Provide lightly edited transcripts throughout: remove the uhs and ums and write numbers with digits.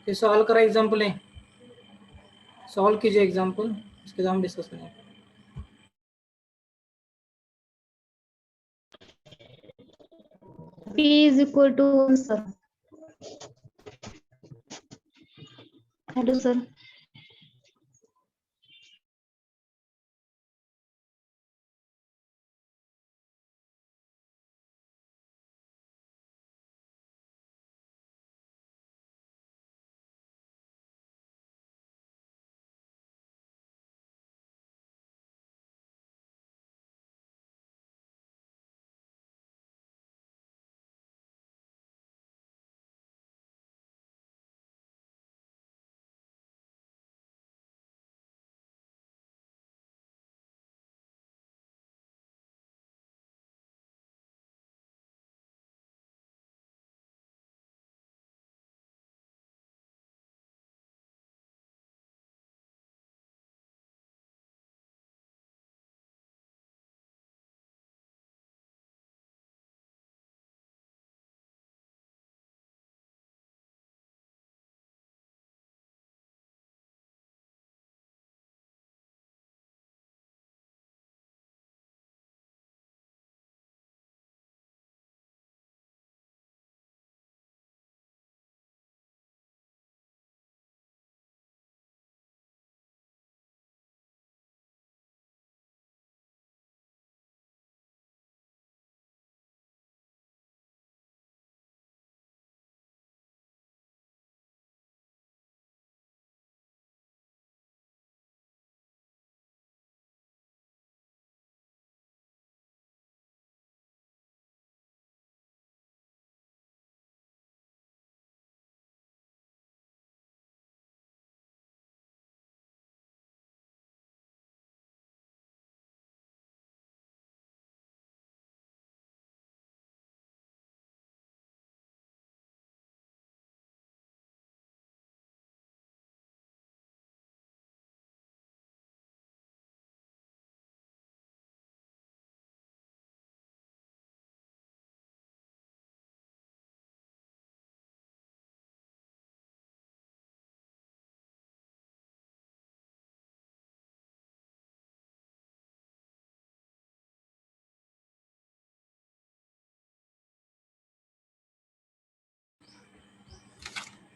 ये सॉल्व करा एग्जाम्पल है, सॉल्व कीजिए एग्जाम्पल, इसके बाद हम डिस्कस करेंगे। P is equal to 1, sir. Hello, sir.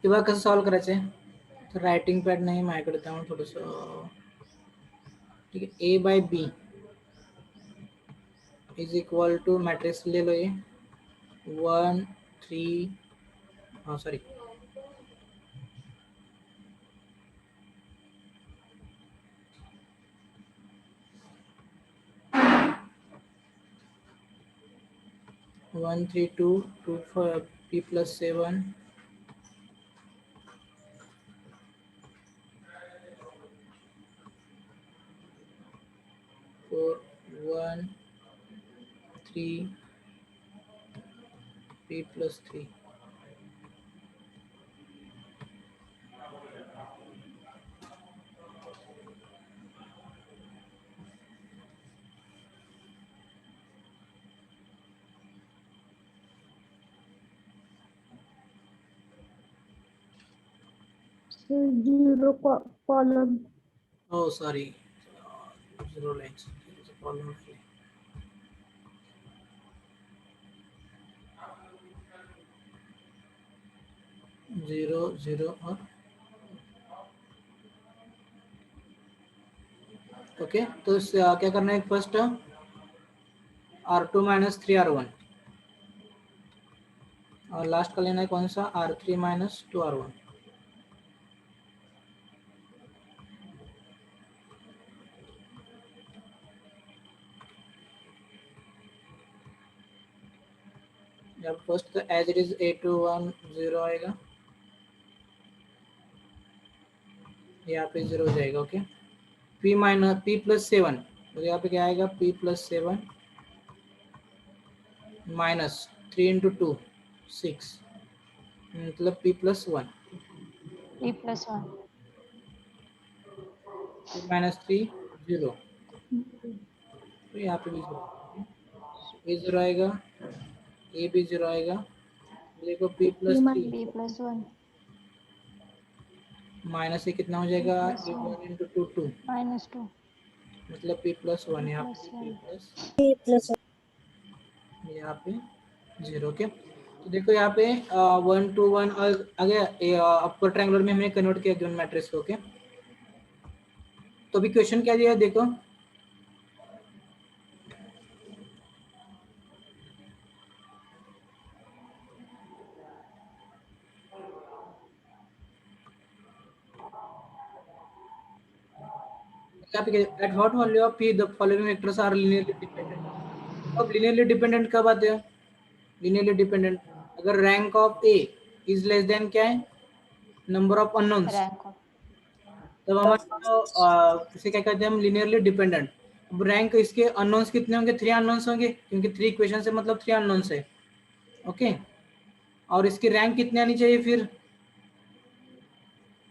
किंवा कसं सॉल्व करायचं, तर रायटिंग पॅड नाही माझ्याकडे, त्यामुळे थोडंसं ठीक आहे. A by B is equal to matrix ले लो, ये 1 3, हाँ sorry 1 3 2 2 4 p plus 7 4 1 3 p plus 3. So 0 column. Oh sorry, 0 lines, there is a problem. 0 0 और ओके, तो क्या करना है, फर्स्ट R2 माइनस 3R1 और लास्ट का लेना है कौन सा, R3 माइनस 2R1. जब फर्स्ट तो एज इट इज A210 आएगा, यहाँ पे 0 हो जाएगा. Okay, P minus P plus 7, तो यहाँ पे क्या आएगा, P प्लस 7 माइनस 3 इंटू 2 6, मतलब P plus 1, P plus 1. P minus 3 0, तो यहाँ पे भी 0, ये 0 आएगा, ये भी 0 आएगा. देखो P plus 3, P plus 1. Minus A कितना हो जाएगा, Plus A one. One into two two, -2. मतलब पी प्लस वन, यहाँ Plus पे पी 1. प्लस, यहाँ पे जीरो। ओके, तो देखो यहाँ पे 1 to 1 आ गया, अपर ट्रायंगुलर में हमने कन्वर्ट किया गिवन मैट्रिक्स को। ओके, तो अभी क्वेश्चन क्या दिया है देखो, at what value of P the following vectors are linearly dependent. अब लीनियरली डिपेंडेंट कब आते हैं, लीनियरली डिपेंडेंट अगर rank of A is less than क्या है, number of unknowns, Rank of. तब हमारा इसे क्या कहते हैं हम, लीनियरली डिपेंडेंट। अब रैंक इसके अननोन्स कितने होंगे, 3 अननोन्स होंगे, क्योंकि 3 इक्वेशन से मतलब 3 अननोन्स है। ओके, और इसकी रैंक कितनी आनी चाहिए फिर,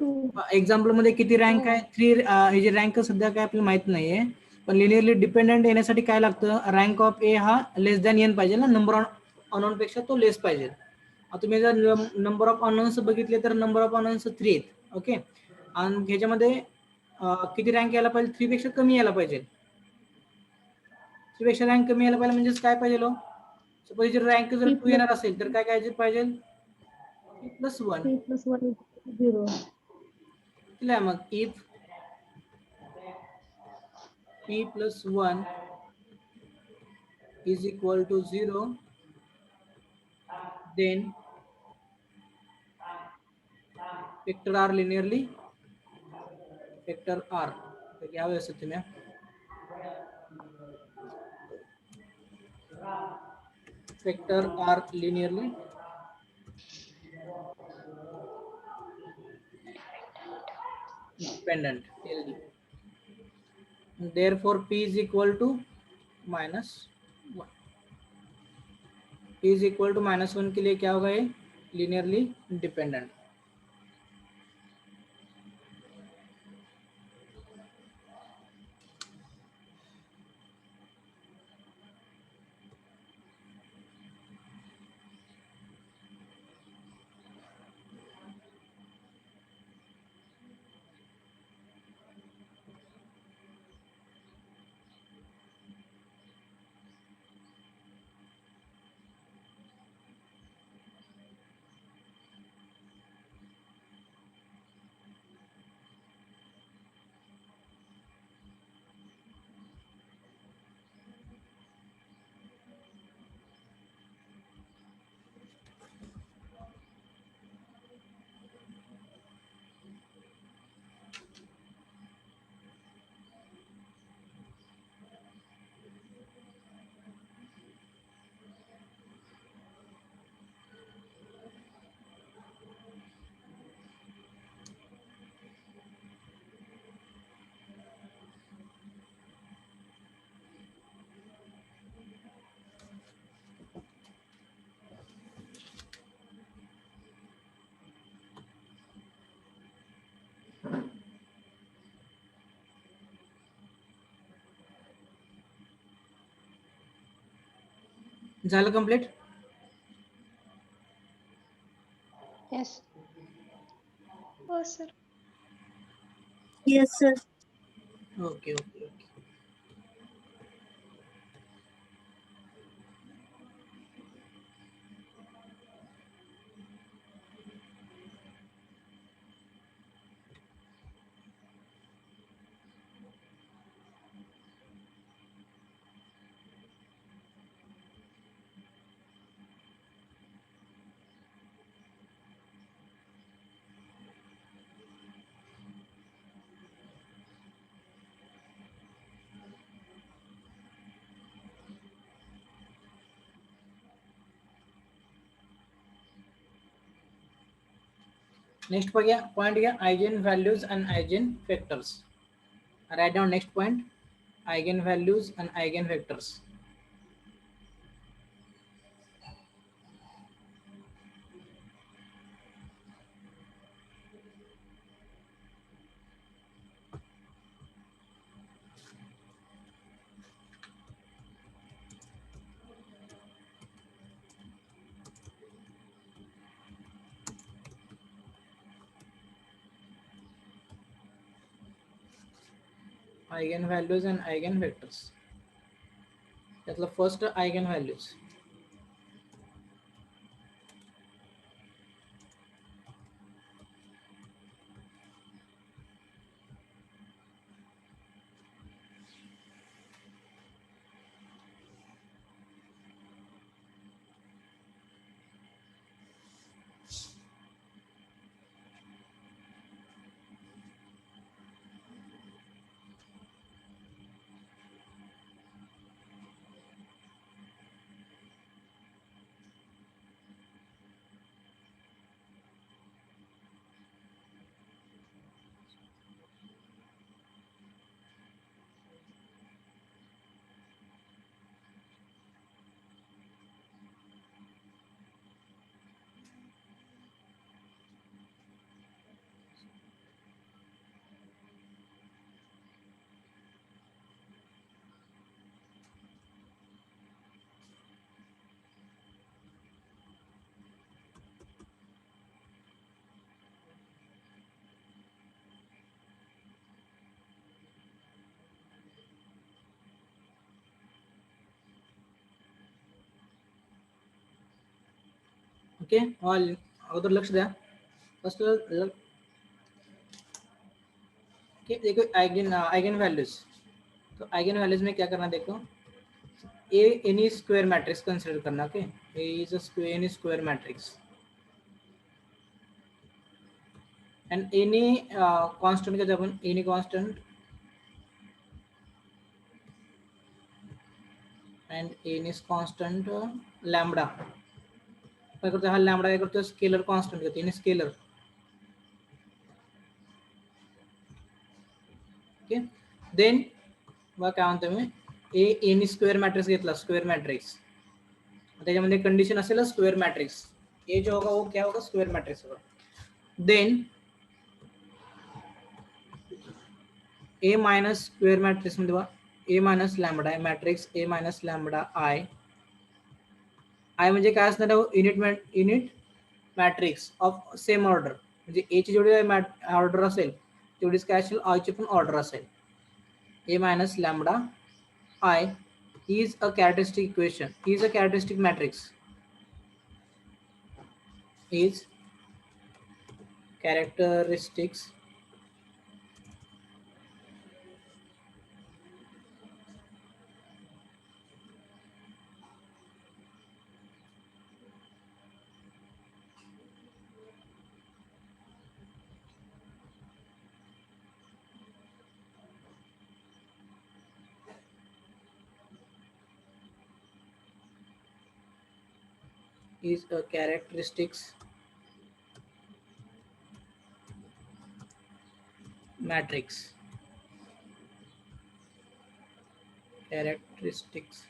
2. एक्झाम्पल मध्ये किती रँक आहे, 3, हे जे रँक सध्या काय आपल्याला माहित नाहीये, पण लिनियरली डिपेंडेंट येण्यासाठी काय लागतं, रँक ऑफ ए हा लेस दॅन एन पाहिजे ना, नंबर ऑफ अननोन पेक्षा तो लेस पाहिजे। आता तुम्ही जर नंबर ऑफ अननोन्स बघितले तर नंबर ऑफ अननोन्स 3 आहेत। ओके, आणि ह्याच्यामध्ये किती रँक यायला पाहिजे, 3 पेक्षा कमी यायला पाहिजे। 3 पेक्षा रँक कमी यायला पाहिजे म्हणजे काय पाहिजे, सपोज जर रँक जर 2 येणार असेल तर काय करायचे पाहिजे, प्लस 1 3 plus 1 is 0. केलं मग, if p plus 1 is equal to 0, then vector r linearly vector r, तो क्या हो सकते हैं, vector r linearly dependent, LD. Therefore p is equal to minus 1, p is equal to -1 के लिए क्या होगा, ये linearly dependent। झालं complete? Yes. Oh, sir. Yes, sir. Okay okay okay, next point गया eigen values and eigen vectors. Right down next point, eigen values and eigen vectors. eigenvalues and eigenvectors. त्यातलं first eigenvalues. Okay, all अगोदर लक्ष द्या. First देखो eigen values. तो eigen values में क्या करना, देखो A any square matrix consider करना. Okay, A is a square any square matrix and any constant का जब any constant and any is constant lambda. काय करतो हा लैम्बडा, काय करतो स्केलर कांस्टेंट करतो एनी स्केलर. ओके, देन मग काय म्हणतो मी ए एनी स्क्वेअर मॅट्रिक्स घेतला, स्क्वेअर मॅट्रिक्स त्याच्यामध्ये कंडिशन असेल स्क्वेअर मॅट्रिक्स. ए जो होगा वो क्या होगा, स्क्वेअर मॅट्रिक्स होगा. देन ए माइनस स्क्वेअर मॅट्रिक्स मध्ये बघा ए मायनस लॅम्बडा मॅट्रिक्स ए मायनस लॅम्बडा आय. आय म्हणजे काय असणार आहे, unit matrix of same order. म्हणजे ए ची जेवढी ऑर्डर असेल तेवढीच काय असेल आय ची पण ऑर्डर असेल. A minus lambda I is a characteristic equation, is a characteristic matrix, is characteristics is a characteristics matrix. Characteristics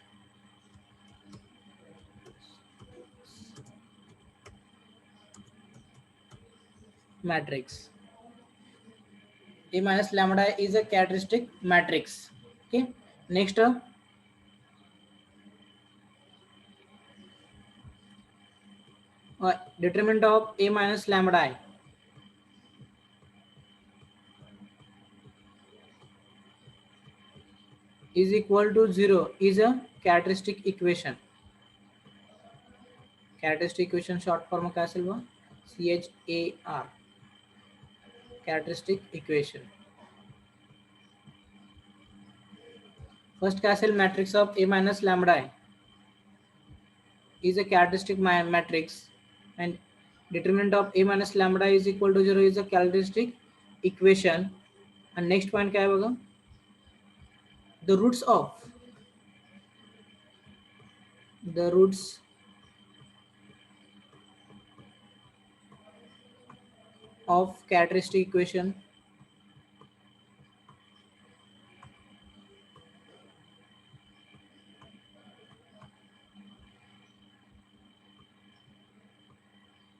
matrix. A minus lambda is a characteristic matrix. Okay, next determinant of A minus lambda I is equal to 0 is a characteristic equation. Characteristic equation short form काय असेल बघ, CHAR, characteristic equation. First काय असेल, matrix of A minus lambda I is a characteristic matrix and determinant of A minus lambda is equal to 0 is a characteristic equation. And next point क्या है बघा, the roots of characteristic equation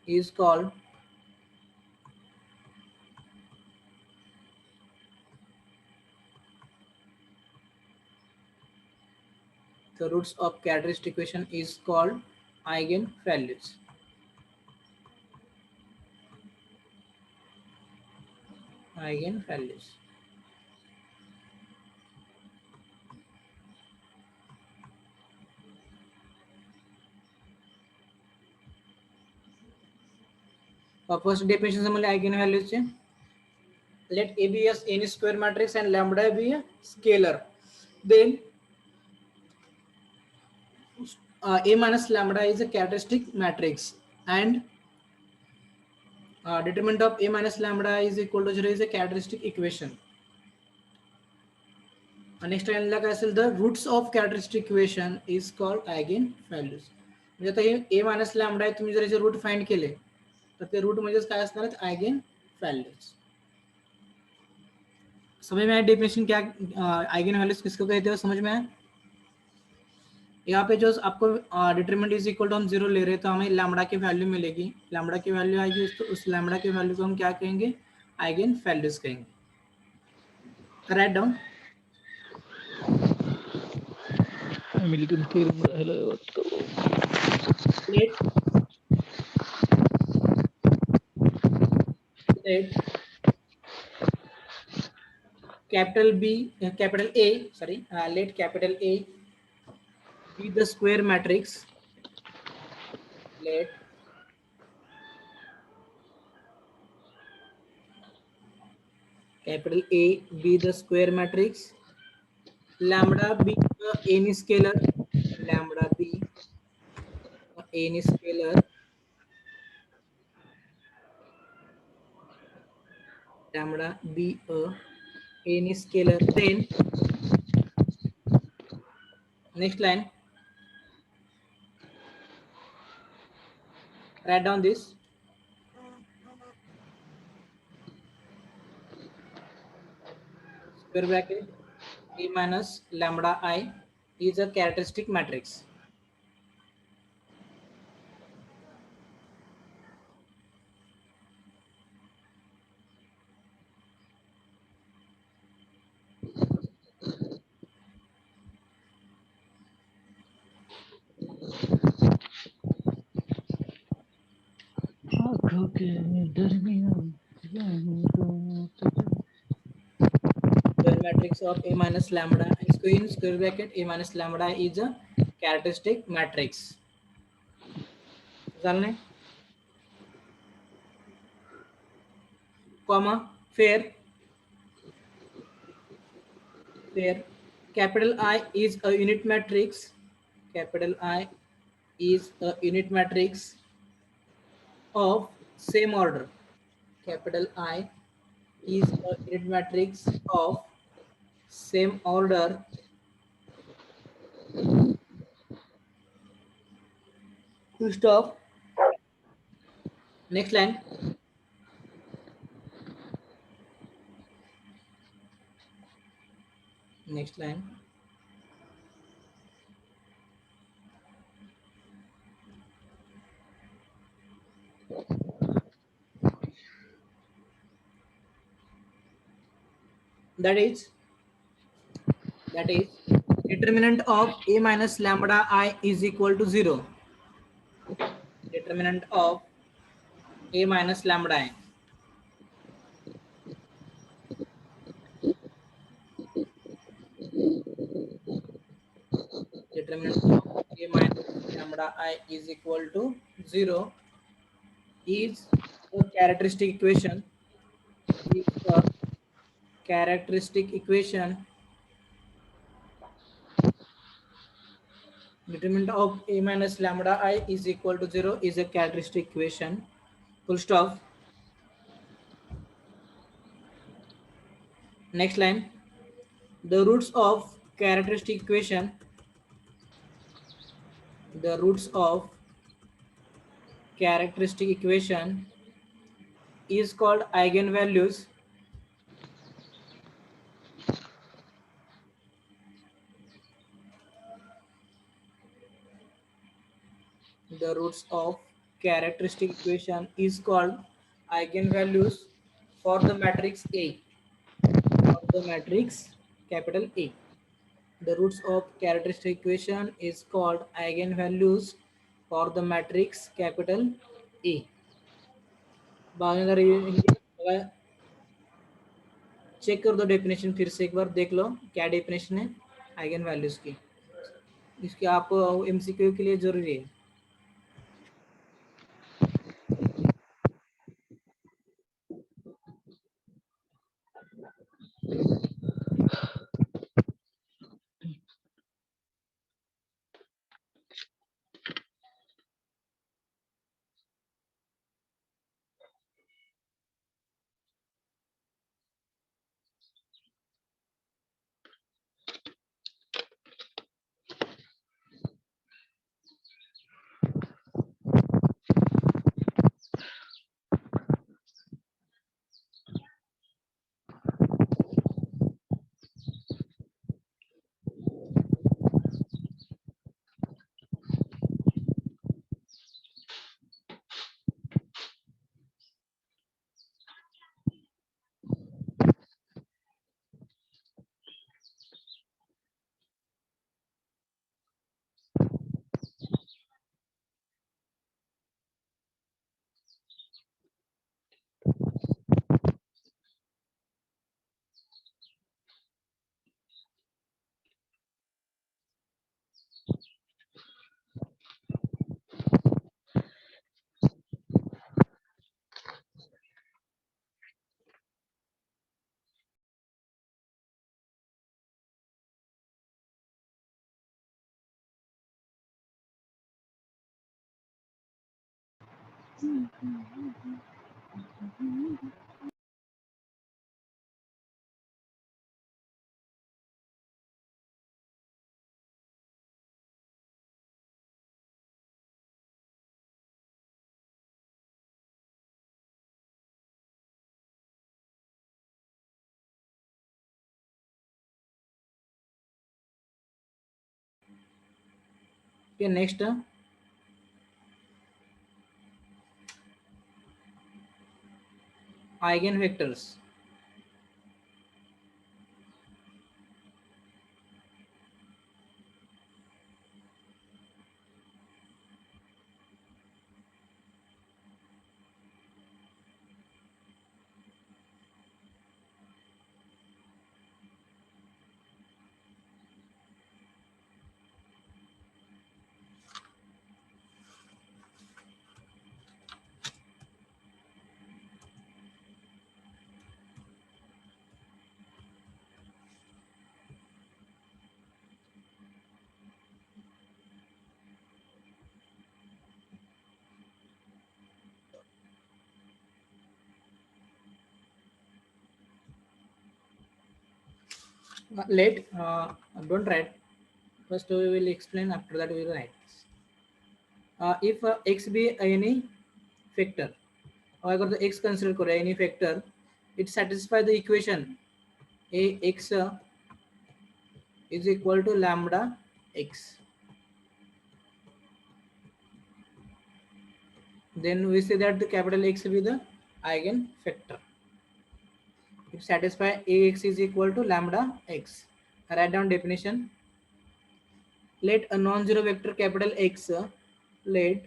is called the roots of characteristic equation is called eigenvalues. Eigenvalues. First definition समजले eigen व्हॅल्यूजचे. Let A be a n square matrix and lambda be a scalar. Then A minus lambda is a characteristic matrix and determinant of A minus lambda is equal to 0 is a characteristic equation. Next लाईनला काय असेल, the roots of characteristic equation is called eigen values. म्हणजे आता हे ए minus lambda आहे, तुम्ही जर याचे root find केले तर ते रूट म्हणजेच काय असणार आहेत, आयगेन वैल्यूज. समझ में आया डेफिनेशन क्या आइगन वैल्यूज किसको कहते हो, समझ में आया. यहाँ पे जो आपको डिटरमिनेंट इज इक्वल टू हम 0 ले रहे हैं तो हमें लैम्बडा की वैल्यू मिलेगी. लैम्बडा की वैल्यू आएगी तो उस लैम्बडा की वैल्यू को हम क्या कहेंगे, आइगन वैल्यूज कहेंगे. Write down. Hamilton theorem राहिला वाटतं. Let capital B, capital A, sorry, let capital A be the square matrix. Let capital A be the square matrix. Lambda be any scalar. Lambda be any scalar. Lambda be any scalar. Then next line. Write down this. Square bracket A minus lambda I is a characteristic matrix. आँखों के दरमियान Square matrix of A minus lambda in square bracket A minus lambda is a characteristic matrix. जानने comma where capital I is a unit matrix. Capital I is a unit matrix of same order. Capital I is a unit matrix of same order to stop. Next line. Next line. That is determinant of A minus lambda I is equal to 0. Determinant of A minus lambda I. Determinant of A minus lambda I is equal to 0 is a characteristic equation. Is a characteristic equation. Determinant of A minus lambda I is equal to 0 is a characteristic equation. Full stop. Next line. The roots of characteristic equation. The roots of characteristic equation is called eigenvalues. The roots of characteristic equation is called eigenvalues for the matrix A. For the matrix capital A. The roots of characteristic equation is called eigenvalues for the matrix capital A. Check कर दो definition फिर से एक बार देख लो क्या definition है eigen values की. इसकी आप एमसीक्यू के लिए जरूरी है. Okay, next eigenvectors. Don't write. First we will explain. After that we will write. If x be any factor, अगर तो x consider करो any factor, it satisfy the equation a x is equal to lambda x. Then we say that the capital X will be the eigenfactor. It satisfy ax is equal to lambda x. Write down definition. Let a non-zero vector capital X, let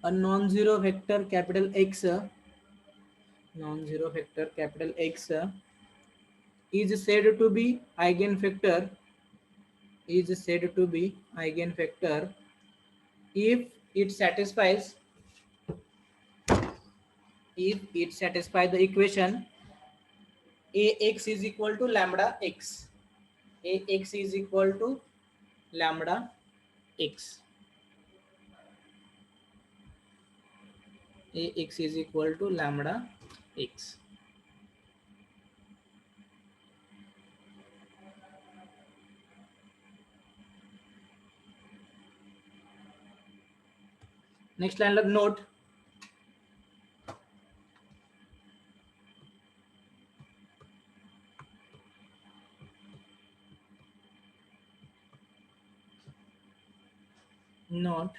a non-zero vector capital X, non-zero vector capital X is said to be eigenvector, is said to be eigenvector if it satisfies, if it satisfies the equation ax is equal to lambda x, ax is equal to lambda x, ax is equal to lambda x. Next line of note, note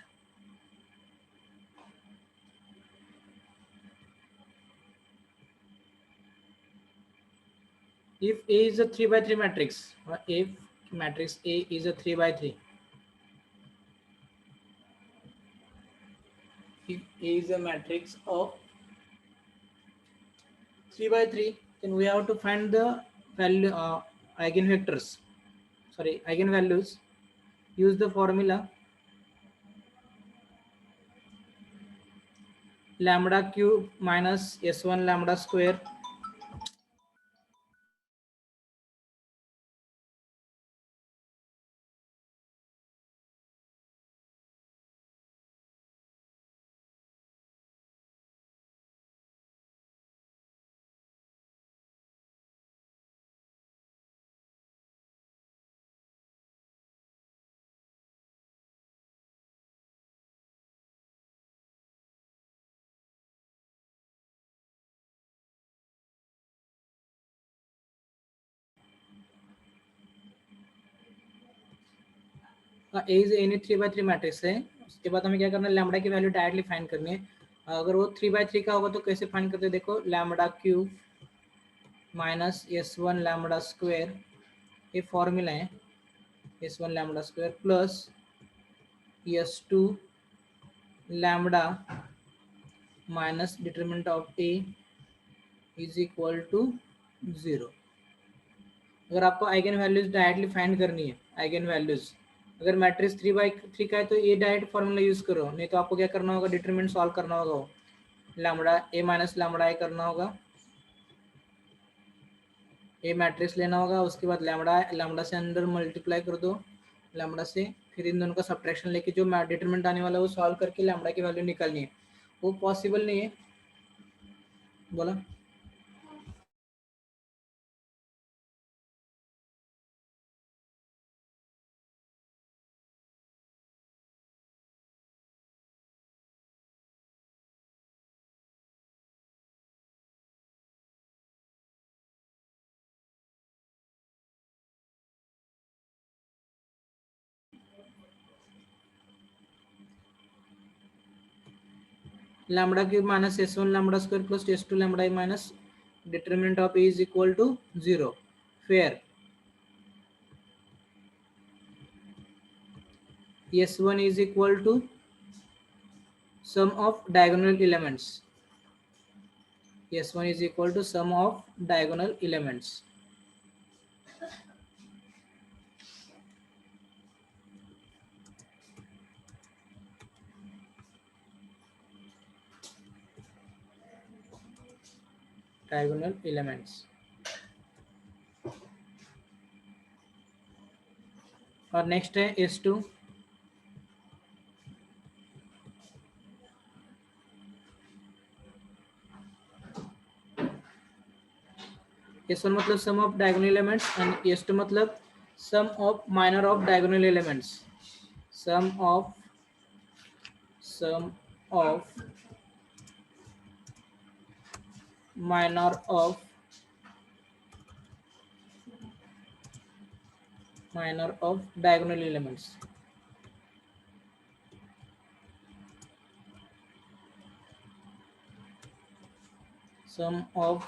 if A is a 3 by 3 matrix, or if matrix A is a 3 by 3, if A is a matrix of 3 by 3, then we have to find the value eigenvectors, sorry, eigenvalues. Use the formula lambda cube minus s1 lambda square A is any 3/3 matrix है, उसके बाद हमें क्या करना है, lambda की value directly find करनी है। अगर वो 3/3 का होगा तो कैसे फाइंड करते हैं, देखो lambda cube minus S1 lambda square, ये फॉर्मूला है, S1 lambda square plus S2 lambda minus determinant of A is equal to 0। अगर आपको आइगन वैल्यूज डायरेक्टली फाइंड करनी है, आइगन वैल्यूज अगर मैट्रिक्स 3/3 का है तो ये डायरेक्ट फॉर्मूला यूज करो, नहीं तो आपको क्या करना होगा, डिटरमिनेंट सॉल्व करना होगा, वो लैम्बडा ए माइनस लैम्बडा ए करना होगा, ए मैट्रिक्स लेना होगा, उसके बाद लैम्बडा लैम्बडा से अंदर मल्टीप्लाई कर दो लैम्बडा से, फिर इन दोनों का सब्ट्रैक्शन लेके जो डिटरमिनेंट आने वाला है वो सॉल्व करके लैम्बडा की वैल्यू निकालनी है। वो पॉसिबल नहीं है, बोला lambda cube minus S1 lambda square plus S2 lambda minus determinant of A is equal to 0, where S1 is equal to sum of diagonal elements, S1 is equal to sum of diagonal elements, diagonal elements। और next है S2, S1 मतलब sum of diagonal elements and S2 मतलब sum of minor of diagonal elements, sum of minor of diagonal elements, sum of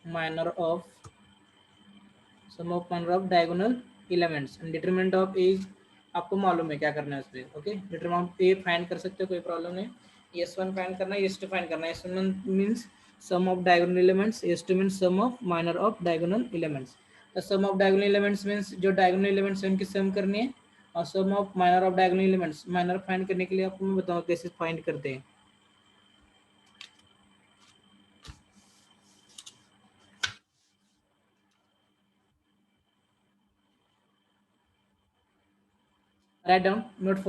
minor of diagonal elements and determinant of a आपको मालूम है क्या करना है उसमें, okay determinant of A find कर सकते हो, कोई प्रॉब्लम नहीं। S1 फाइंड करना है, S2 फाइंड करना है, S1 means sum of diagonal elements, S2 means sum of minor of diagonal elements. The sum of diagonal elements means जो डायगोनल एलिमेंट्स हैं उनकी सम करनी है, और sum of minor of diagonal elements, minor find करने के लिए आपको मैं बताऊँ कैसे फाइंड करते हैं। Write down, note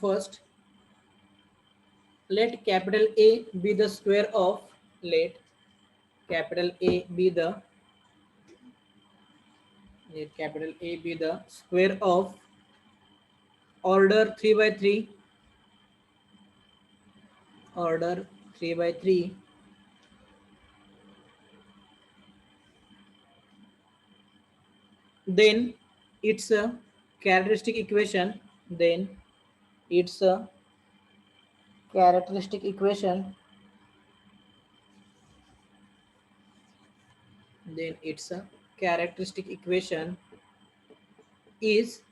first, let capital A be the square of, let capital A be the square of order 3/3, then it's a characteristic equation, is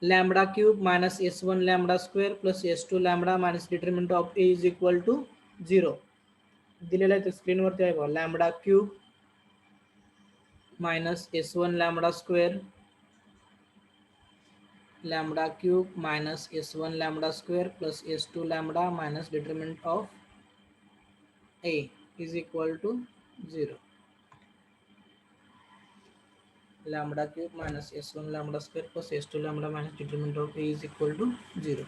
lambda cube minus S1 lambda square plus S2 lambda minus determinant of A is equal to 0 दिलेला आहे, स्क्रीनवरती आहे बघा, lambda cube minus S1 lambda square, lambda cube minus S1 lambda square plus S2 lambda minus determinant of A is equal to 0, lambda cube minus S1 lambda square plus S2 lambda minus determinant of A is equal to 0।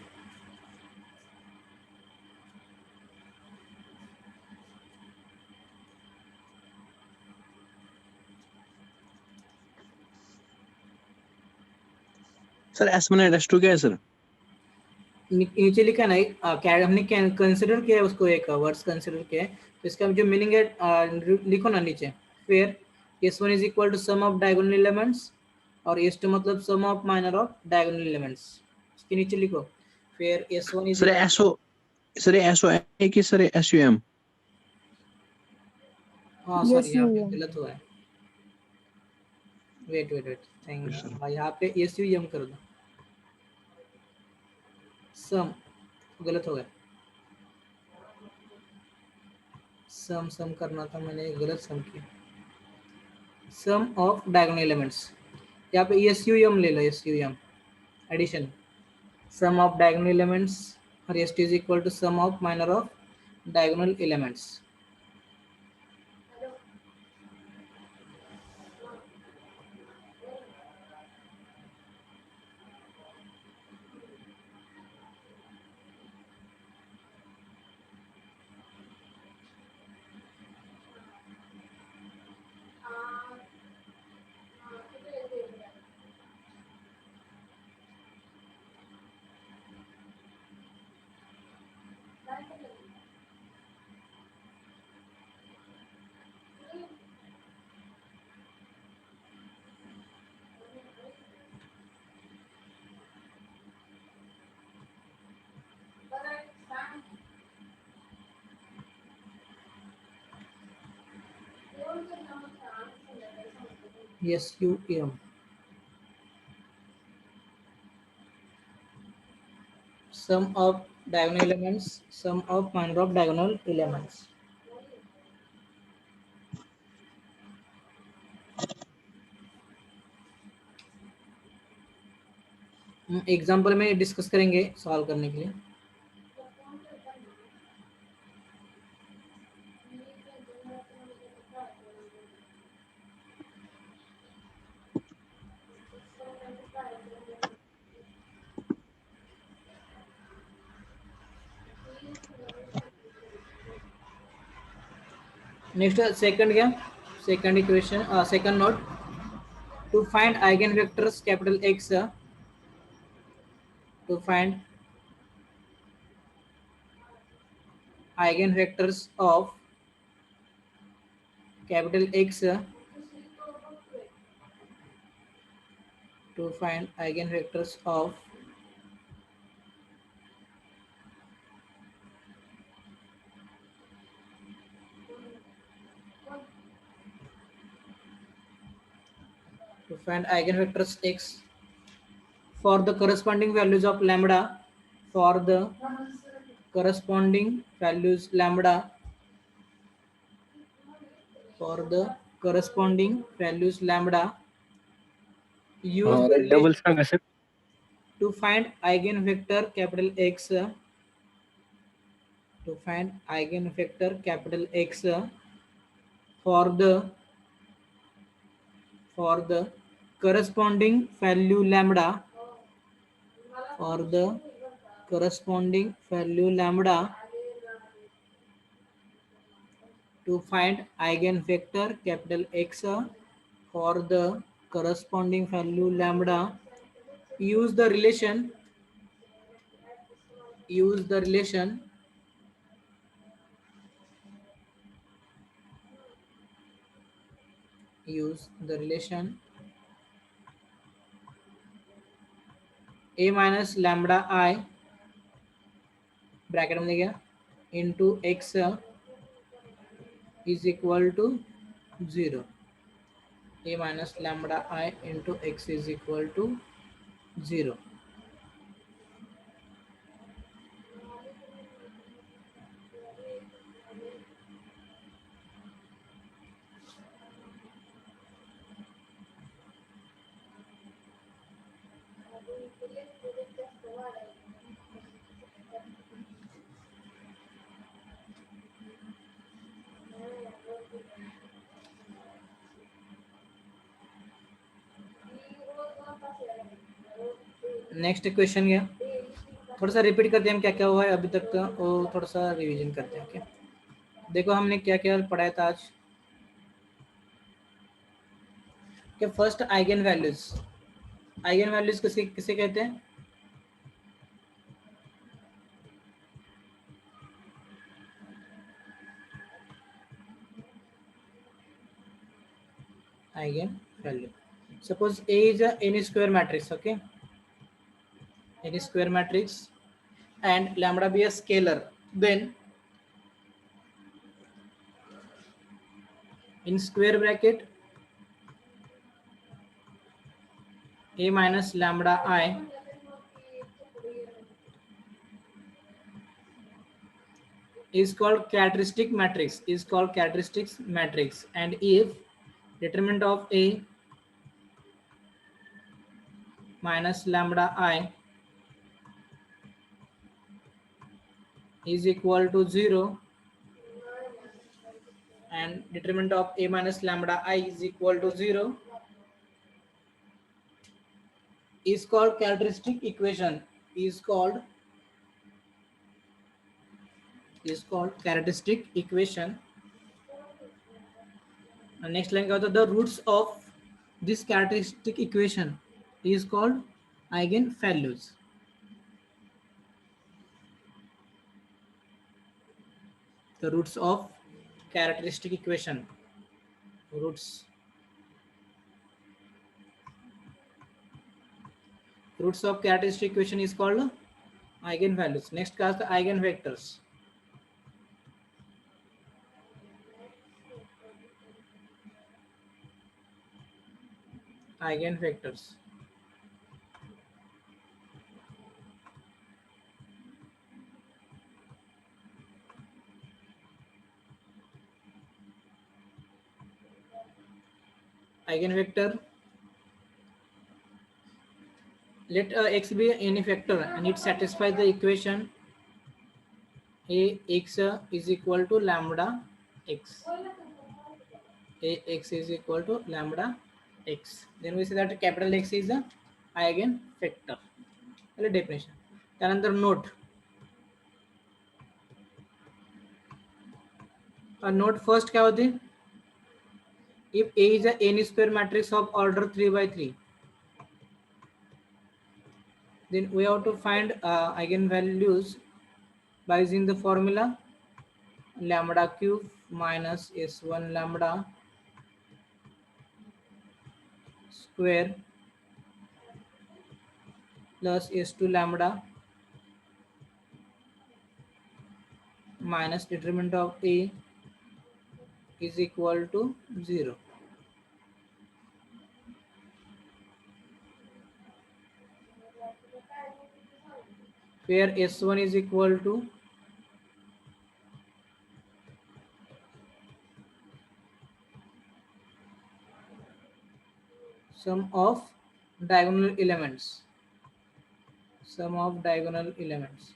Sir S1 and S2 क्या है sir? नीचे लिखा नहीं, हमने consider किया है उसको, एक वर्ड्स कंसिडर किया है, तो इसका जो मीनिंग है लिखो ना नीचे। फिर S1 is equal to sum of diagonal elements, और S2 मतलब sum of minor of diagonal elements, इसके नीचे लिखो। फिर S1 is sir S O, sir S O है कि सर एसयूएम? हाँ सॉरी, यहाँ पे SUM. गलत हुआ है। वेट वेट वेट, थैंक भाई, यहाँ पे SUM कर दो, सम गलत हो गया, सम सम करना था, मैंने गलत सम किया। सम ऑफ डायगोनल एलिमेंट्स, यहाँ पे SUM ले लो, SUM addition, sum of diagonal elements, और S2 is equal to sum of minor of diagonal elements. SUM, sum of diagonal elements, sum of minor of diagonal elements. Example में discuss करेंगे solve करने के लिए। Next second क्या, second equation, second note, to find eigen vectors capital X, to find eigen vectors of capital X, to find eigenvectors of X for the corresponding values of lambda, for the corresponding values lambda, for the corresponding values lambda, use the double relation Sanga sir. to find eigenvector capital X, to find eigenvector capital X for the corresponding value lambda, for the corresponding value lambda, to find eigenvector capital X for the corresponding value lambda, use the relation, use the relation a minus lambda I bracket में देखिए into x is equal to 0, a minus lambda I into x is equal to 0. Next question गया, थोड़ा सा repeat करते हैं हम क्या क्या हुआ है अभी तक का, और थोड़ा सा रिवीजन करते हैं। ओके, देखो हमने क्या क्या पढ़ाया था आज। क्या first eigen values, eigen values किसे किसे कहते हैं? eigenvalue. Suppose A is a any square matrix, okay? Any square matrix and lambda be a scalar. Then in square bracket A minus lambda I is called characteristic matrix, and if determinant of A minus lambda I is equal to 0 and determinant of A minus lambda I is equal to 0 is called characteristic equation, is called characteristic equation. And next line क्या होता है, the roots of this characteristic equation is called eigenvalues. The roots of characteristic equation, roots of characteristic equation is called eigenvalues. Next class the eigenvectors. Eigenvectors. Eigenvector, let x be any vector and it satisfies the equation Ax is equal to lambda x. Ax is equal to lambda x. Then we say that capital X is the eigenvector. Definition. त्यानंतर note. Note first क्या होती है? If A is a n square matrix of order 3 by 3, then we have to find eigenvalues by using the formula lambda cube minus s1 lambda square plus s2 lambda minus determinant of A is equal to 0. Where S1 is equal to sum of diagonal elements. Sum of diagonal elements.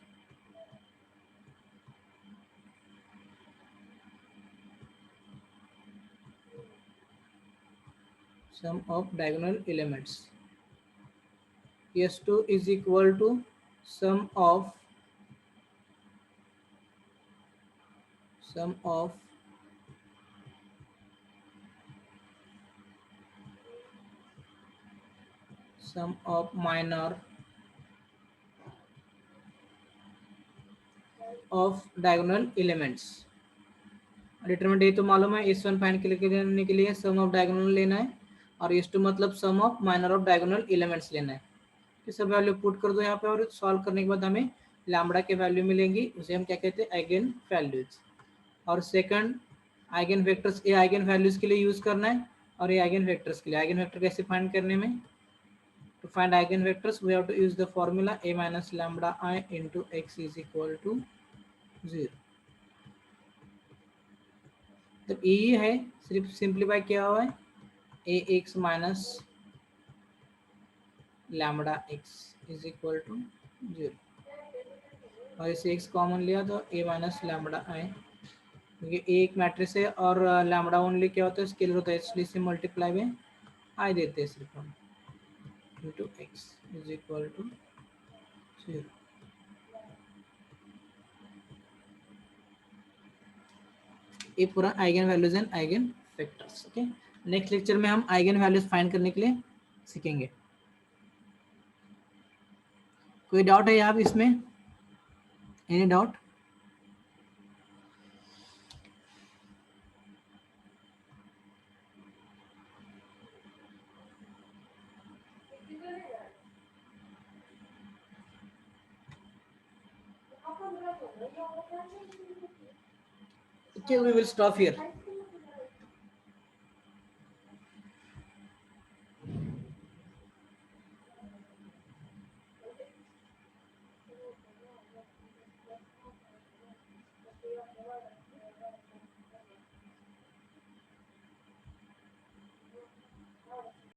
Sum of diagonal elements. S2 is equal to sum of minor of diagonal elements. Determinant A तो मालूम है, S1 find करने के लिए सम of diagonal लेना है और S2 मतलब sum of minor of diagonal elements लेना है. ये सब वैल्यू पुट कर दो यहाँ पे और सॉल्व करने के बाद हमें लैम्बडा के वैल्यू मिलेंगी, उसे हम क्या कहते हैं, आइगन वैल्यूज. और सेकंड आइगन वेक्टर्स, ये आइगन वैल्यूज के लिए यूज करना है और ये आइगन वेक्टर्स के लिए. आइगन वेक्टर कैसे फाइंड करने में, to find eigenvectors we have to use the formula a minus lambda I into x is equal to 0. तो ये है, सिर्फ सिंप्लीफाई किया हुआ है ax minus lambda x is equal to 0 और इसे x कॉमन लिया तो a माइनस लैम्बडा I, क्योंकि a एक मैट्रिक्स है और लैम्बडा ओनली क्या होता है, स्केलर होता है, इसलिए इसे मल्टीप्लाई में I देते हैं सिर्फ हम, into x is equal to 0. ये पूरा eigen values and eigen vectors. Okay, next lecture में हम आइगन वैल्यूज फाइंड करने के लिए सीखेंगे. कोई डाउट है यहाँ इसमें, any doubt? Okay, we will stop here.